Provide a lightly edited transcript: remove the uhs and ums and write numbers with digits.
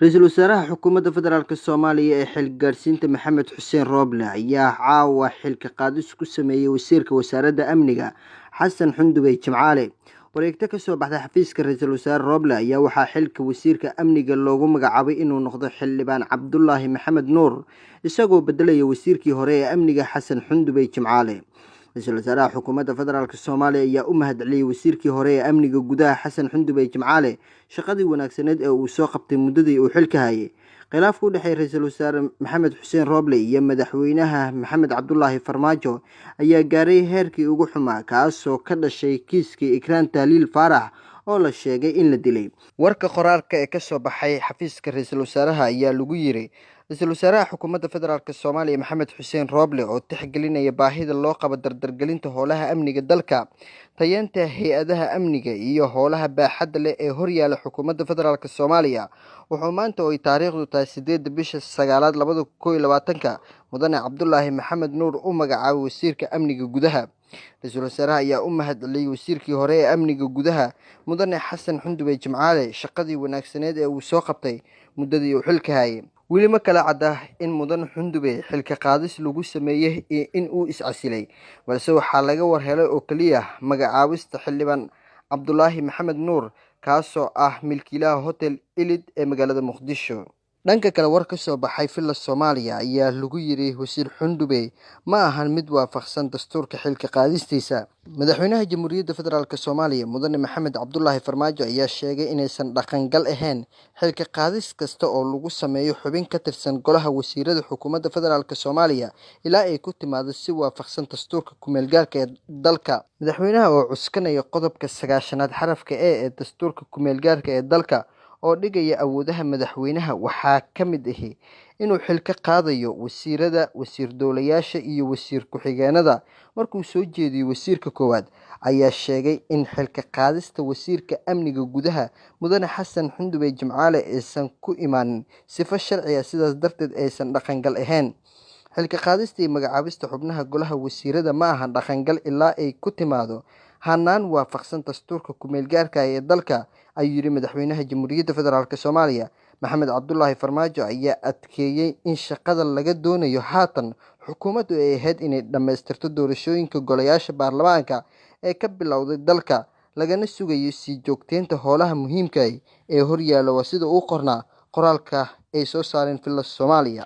Ra'iisul Wasaaraha Xukuumadda Federaalka Soomaaliya ee xilgaarsiinta Maxamed Xuseen Rooble ayaa caawa xilka qaadis ku sameeyay Wasiirka Wasaaradda Amniga Xasan Xundubey Jimcaale. Wareegto ka soo baxday xafiiska Ra'iisul Wasaare Rooble ayaa waxaa xilka Wasiirka Amniga loogu magacaabay inuu noqdo Xildhibaan Cabdullaahi Maxamed Nuur, isagoo bedelaya wasiirkii hore ee amniga Xasan Xundubey Jimcaale. Ra'iisul Wasaaraha Xukuumadda Federaalka Soomaaliya ayaa u mahadceliyay wasiirkii hore ee amniga gudaha Xasan Xundubey Jimcaale shaqadii wanaagsaneed ee uu soo qabtay muddadii uu xilka hayay. Khilaafka u dhexeeya Ra'iisul Wasaare Maxamed Xuseen Rooble iyo Madaxweynaha Maxamed Cabdullaahi Farmaajo ayaa gaaray heerkii ugu xumaa, kaasoo ka dhashay kiiskii Ikraan Tahliil Faarax oo la sheegay in la dilay. Warka qoraalka ee ka soo baxay xafiiska Ra'iisul Wasaaraha ayaa lagu yiri Ra'iisul Wasaaraha Xukuumadda Federaalka Soomaaliya Maxamed Xuseen Rooble oo tixgelinaya baahida loo qabo dardargelinta howlaha amniga dalka, tayeynta hay'adaha amniga iyo howlaha baaxadda leh ee horyaala Xukuumadda Federaalka Soomaaliya, wuxuu maanta oo ay taariikhdu tahay 8 bisha 9aad 2021 Mudane Cabdullaahi Maxamed Nuur u magacaabay wasiirka amniga gudaha. Ra'iisul Wasaaraha ayaa u mahadceliyay wasiirkii hore ee amniga gudaha Mudane Xasan Xundubey Jimcaale shaqadii wanaagsaneed ee uu soo qabtay muddadii uu xilka hayay. Weli ma kala cadda in Mudane Xundubey xilka qaadis lagu sameeyay iyo in uu is-casilay, balse waxaa laga warhelay oo kaliya magacaabista Xildhibaan Cabdullaahi Maxamed Nuur, kaasoo ah milkiilaha Hotel Elite ee magaalada Muqdisho. Dhanka kale, war ka soo baxay Villa Soomaaliya ayaa lagu yiri Wasiir Xundubey ma ahan mid waafaqsan dastuurka xilka qaadistiisa. Madaxweynaha Jamhuuriyadda Federaalka Soomaaliya Mudane Maxamed Cabdullaahi Farmaajo ayaa sheegay inaysan dhaqangal ahayn xilka qaadis kasta oo lagu sameeyo xubin ka tirsan Golaha Wasiirada Xukuumadda Federaalka Soomaaliya ilaa ay ku timaado si waafaqsan dastuurka ku-meelgaarka ee dalka. Madaxweynaha oo cuskanaya qodobka 9aad xarafka ee dastuurka ku-meelgaarka ee dalka oo dhigaya awoodaha madaxweynaha waxaa ka mid ah inuu xilka qaadayo wasiirada, wasiir dowlayaasha iyo wasiir ku-xigeenada. Markuu soo jeediyay wasiirka koowaad ayaa sheegay in xilka qaadista wasiirka amniga gudaha Mudane Xasan Xundubey Jimcaale aysan ku imaanin sifo sharci ah, sidaas darteed aysan dhaqangal ahayn. Xilka qaadista iyo magacaabista xubnaha Golaha Wasiirada ma ahan dhaqangal ilaa ay ku timaado hanaan waafaqsan dastuurka ku-meelgaarka ee dalka, ayuu yiri Madaxweynaha Jamhuuriyadda Federaalka Soomaaliya Maxamed Cabdullaahi Farmaajo ayaa adkeeyay in shaqada laga doonayo haatan xukuumaddu ay ahayd inay dhammaystirto doorashooyinka golayaasha baarlamaanka ee ka bilowday dalka, lagana sugayo sii joogteynta howlaha muhiimka ah ee horyaala, waa sida uu qornaa qoraalka ay soo saareen Villa Soomaaliya.